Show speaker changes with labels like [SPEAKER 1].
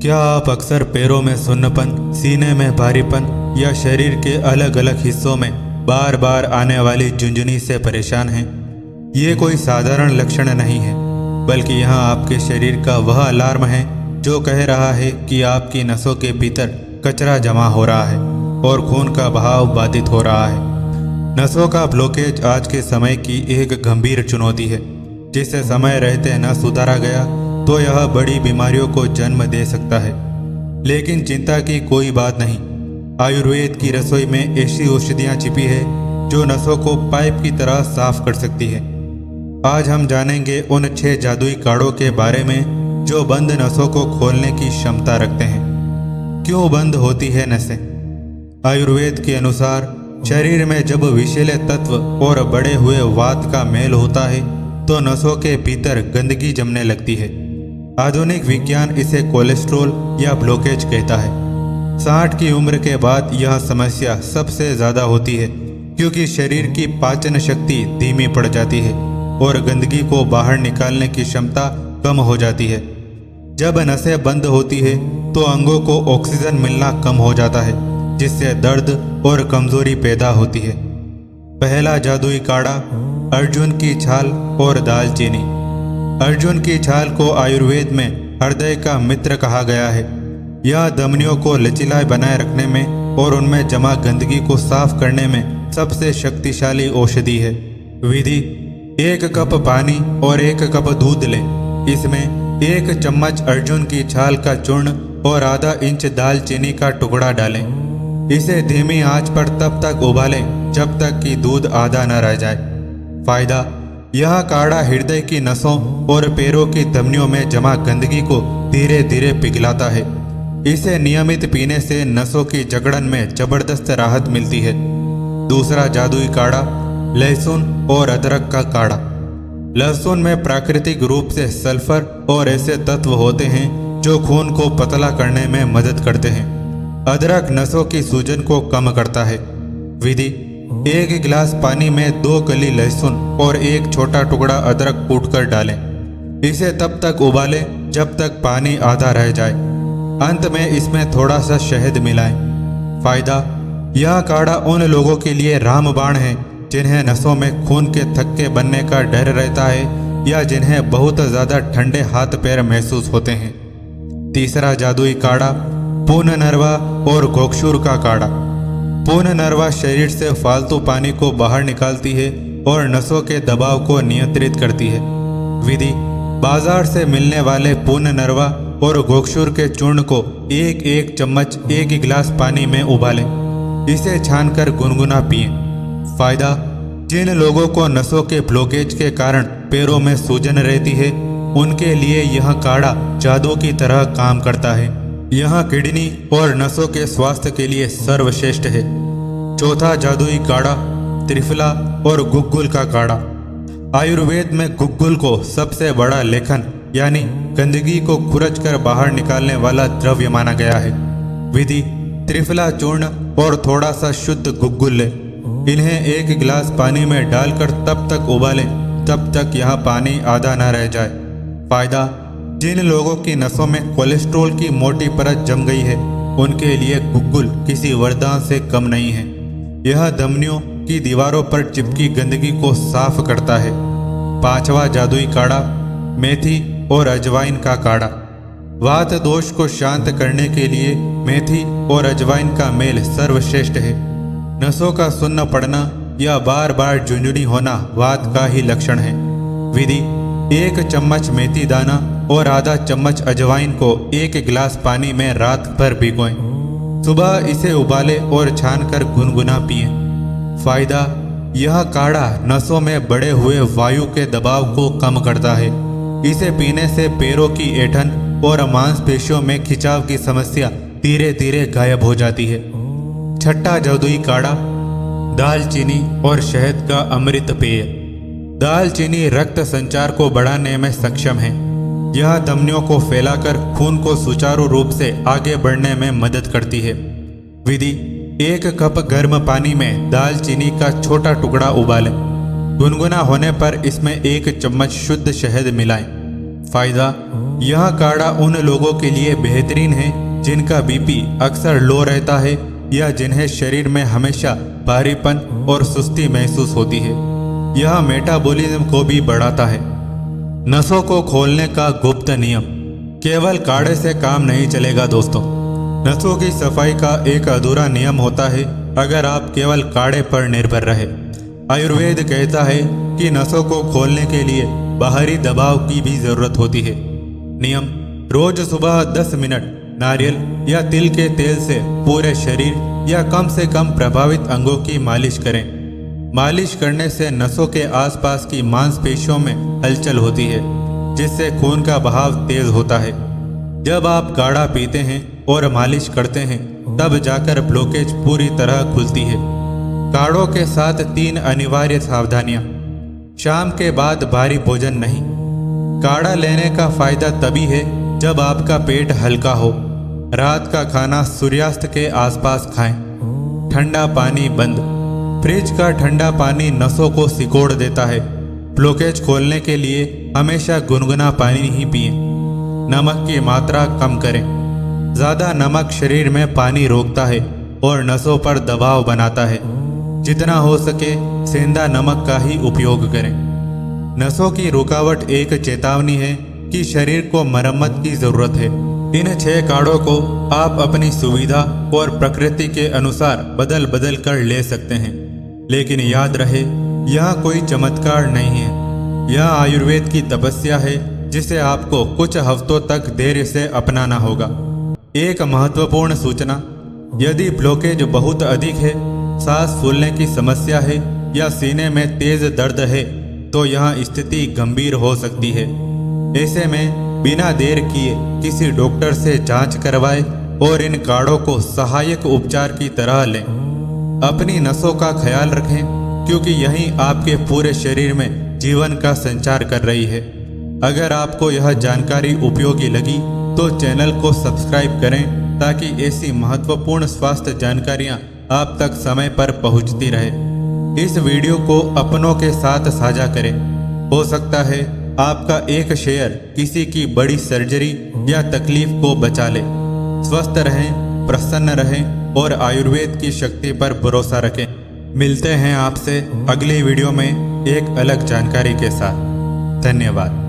[SPEAKER 1] क्या आप अक्सर पैरों में सुन्नपन, सीने में भारीपन या शरीर के अलग अलग हिस्सों में बार बार आने वाली झुंझुनी से परेशान हैं? ये कोई साधारण लक्षण नहीं है, बल्कि यह आपके शरीर का वह अलार्म है जो कह रहा है कि आपकी नसों के भीतर कचरा जमा हो रहा है और खून का बहाव बाधित हो रहा है। नसों का ब्लॉकेज आज के समय की एक गंभीर चुनौती है, जिसे समय रहते न सुधारा गया तो यह बड़ी बीमारियों को जन्म दे सकता है। लेकिन चिंता की कोई बात नहीं, आयुर्वेद की रसोई में ऐसी औषधियाँ छिपी है जो नसों को पाइप की तरह साफ कर सकती है। आज हम जानेंगे उन 6 जादुई काढ़ों के बारे में जो बंद नसों को खोलने की क्षमता रखते हैं। क्यों बंद होती है नसें? आयुर्वेद के अनुसार शरीर में जब विषैले तत्व और बढ़े हुए वात का मेल होता है तो नसों के भीतर गंदगी जमने लगती है। आधुनिक विज्ञान इसे कोलेस्ट्रॉल या ब्लॉकेज कहता है। 60 की उम्र के बाद यह समस्या सबसे ज़्यादा होती है, क्योंकि शरीर की पाचन शक्ति धीमी पड़ जाती है और गंदगी को बाहर निकालने की क्षमता कम हो जाती है। जब नसें बंद होती है तो अंगों को ऑक्सीजन मिलना कम हो जाता है, जिससे दर्द और कमजोरी पैदा होती है। पहला जादुई काढ़ा, अर्जुन की छाल और दालचीनी। अर्जुन की छाल को आयुर्वेद में हृदय का मित्र कहा गया है। यह धमनियों को लचीला बनाए रखने में और उनमें जमा गंदगी को साफ करने में सबसे शक्तिशाली औषधि है। विधि: 1 कप पानी और 1 कप दूध लें। इसमें 1 चम्मच अर्जुन की छाल का चूर्ण और आधा इंच दालचीनी का टुकड़ा डालें। इसे धीमी आंच पर तब तक उबालें जब तक कि दूध आधा न रह जाए। फायदा: यह काढ़ा हृदय की नसों और पैरों की धमनियों में जमा गंदगी को धीरे धीरे पिघलाता है। इसे नियमित पीने से नसों की जकड़न में जबरदस्त राहत मिलती है। दूसरा जादुई काढ़ा, लहसुन और अदरक का काढ़ा। लहसुन में प्राकृतिक रूप से सल्फर और ऐसे तत्व होते हैं जो खून को पतला करने में मदद करते हैं। अदरक नसों की सूजन को कम करता है। विधि: 1 गिलास पानी में 2 कली लहसुन और 1 छोटा टुकड़ा अदरक कूटकर डालें। इसे तब तक उबालें जब तक पानी आधा रह जाए। अंत में इसमें थोड़ा सा शहद मिलाएं। फायदा: यह काढ़ा उन लोगों के लिए रामबाण है जिन्हें नसों में खून के थक्के बनने का डर रहता है या जिन्हें बहुत ज़्यादा ठंडे हाथ पैर महसूस होते हैं। तीसरा जादुई काढ़ा, पुनर्नवा और गोक्षुर का काढ़ा। पुनर्नवा शरीर से फालतू पानी को बाहर निकालती है और नसों के दबाव को नियंत्रित करती है। विधि: बाजार से मिलने वाले पुनर्नवा और गोक्षुर के चूर्ण को 1 चम्मच 1 गिलास पानी में उबालें। इसे छानकर गुनगुना पिएं। फायदा: जिन लोगों को नसों के ब्लॉकेज के कारण पैरों में सूजन रहती है, उनके लिए यह काढ़ा जादू की तरह काम करता है। यह किडनी और नसों के स्वास्थ्य के लिए सर्वश्रेष्ठ है। चौथा जादुई काढ़ा, त्रिफला और गुग्गुल का काढ़ा। आयुर्वेद में गुग्गुल को सबसे बड़ा लेखन यानी गंदगी को खुरच कर बाहर निकालने वाला द्रव्य माना गया है। विधि: त्रिफला चूर्ण और थोड़ा सा शुद्ध गुग्गुल लें। इन्हें 1 गिलास पानी में डालकर तब तक उबालें जब तक यह पानी आधा न रह जाए। फायदा: जिन लोगों की नसों में कोलेस्ट्रॉल की मोटी परत जम गई है, उनके लिए गुग्गुल किसी वरदान से कम नहीं है। यह धमनियों की दीवारों पर चिपकी गंदगी को साफ करता है। पांचवा जादुई काढ़ा, मेथी और अजवाइन का काढ़ा। वात दोष को शांत करने के लिए मेथी और अजवाइन का मेल सर्वश्रेष्ठ है। नसों का सुन्न पड़ना या बार बार झुंझुनी होना वात का ही लक्षण है। विधि: 1 चम्मच मेथी दाना और आधा चम्मच अजवाइन को 1 गिलास पानी में रात भर भिगोएं। सुबह इसे उबालें और छानकर गुनगुना पिएं। फायदा: यह काढ़ा नसों में बढ़े हुए वायु के दबाव को कम करता है। इसे पीने से पैरों की ऐंठन और मांसपेशियों में खिंचाव की समस्या धीरे धीरे गायब हो जाती है। छठा जादुई काढ़ा, दालचीनी और शहद का अमृत पेय। दालचीनी रक्त संचार को बढ़ाने में सक्षम है। यह धमनियों को फैलाकर खून को सुचारू रूप से आगे बढ़ने में मदद करती है। विधि: 1 कप गर्म पानी में दालचीनी का छोटा टुकड़ा उबालें। गुनगुना होने पर इसमें 1 चम्मच शुद्ध शहद मिलाएं। फायदा: यह काढ़ा उन लोगों के लिए बेहतरीन है जिनका बीपी अक्सर लो रहता है या जिन्हें शरीर में हमेशा भारीपन और सुस्ती महसूस होती है। यह मेटाबॉलिज्म को भी बढ़ाता है। नसों को खोलने का गुप्त नियम। केवल काढ़े से काम नहीं चलेगा दोस्तों। नसों की सफाई का एक अधूरा नियम होता है अगर आप केवल काढ़े पर निर्भर रहे। आयुर्वेद कहता है कि नसों को खोलने के लिए बाहरी दबाव की भी जरूरत होती है। नियम: रोज सुबह 10 मिनट नारियल या तिल के तेल से पूरे शरीर या कम से कम प्रभावित अंगों की मालिश करें। मालिश करने से नसों के आसपास की मांसपेशियों में हलचल होती है जिससे खून का बहाव तेज होता है। जब आप काढ़ा पीते हैं और मालिश करते हैं तब जाकर ब्लॉकेज पूरी तरह खुलती है। काढ़ों के साथ 3 अनिवार्य सावधानियां। शाम के बाद भारी भोजन नहीं। काढ़ा लेने का फायदा तभी है जब आपका पेट हल्का हो। रात का खाना सूर्यास्त के आसपास खाएं। ठंडा पानी बंद। फ्रिज का ठंडा पानी नसों को सिकोड़ देता है। ब्लॉकेज खोलने के लिए हमेशा गुनगुना पानी ही पिएं। नमक की मात्रा कम करें। ज़्यादा नमक शरीर में पानी रोकता है और नसों पर दबाव बनाता है। जितना हो सके सेंधा नमक का ही उपयोग करें। नसों की रुकावट एक चेतावनी है कि शरीर को मरम्मत की जरूरत है। इन 6 काढ़ों को आप अपनी सुविधा और प्रकृति के अनुसार बदल बदल कर ले सकते हैं, लेकिन याद रहे यह कोई चमत्कार नहीं है। यह आयुर्वेद की तपस्या है जिसे आपको कुछ हफ्तों तक धैर्य से अपनाना होगा। एक महत्वपूर्ण सूचना: यदि ब्लॉकेज बहुत अधिक है, सांस फूलने की समस्या है या सीने में तेज दर्द है तो यह स्थिति गंभीर हो सकती है। ऐसे में बिना देर किए किसी डॉक्टर से जांच करवाएं और इन काढ़ों को सहायक उपचार की तरह लें। अपनी नसों का ख्याल रखें क्योंकि यही आपके पूरे शरीर में जीवन का संचार कर रही है। अगर आपको यह जानकारी उपयोगी लगी तो चैनल को सब्सक्राइब करें ताकि ऐसी महत्वपूर्ण स्वास्थ्य जानकारियां आप तक समय पर पहुंचती रहे। इस वीडियो को अपनों के साथ साझा करें। हो सकता है आपका एक शेयर किसी की बड़ी सर्जरी या तकलीफ को बचा ले। स्वस्थ रहें, प्रसन्न रहें और आयुर्वेद की शक्ति पर भरोसा रखें। मिलते हैं आपसे अगली वीडियो में एक अलग जानकारी के साथ। धन्यवाद।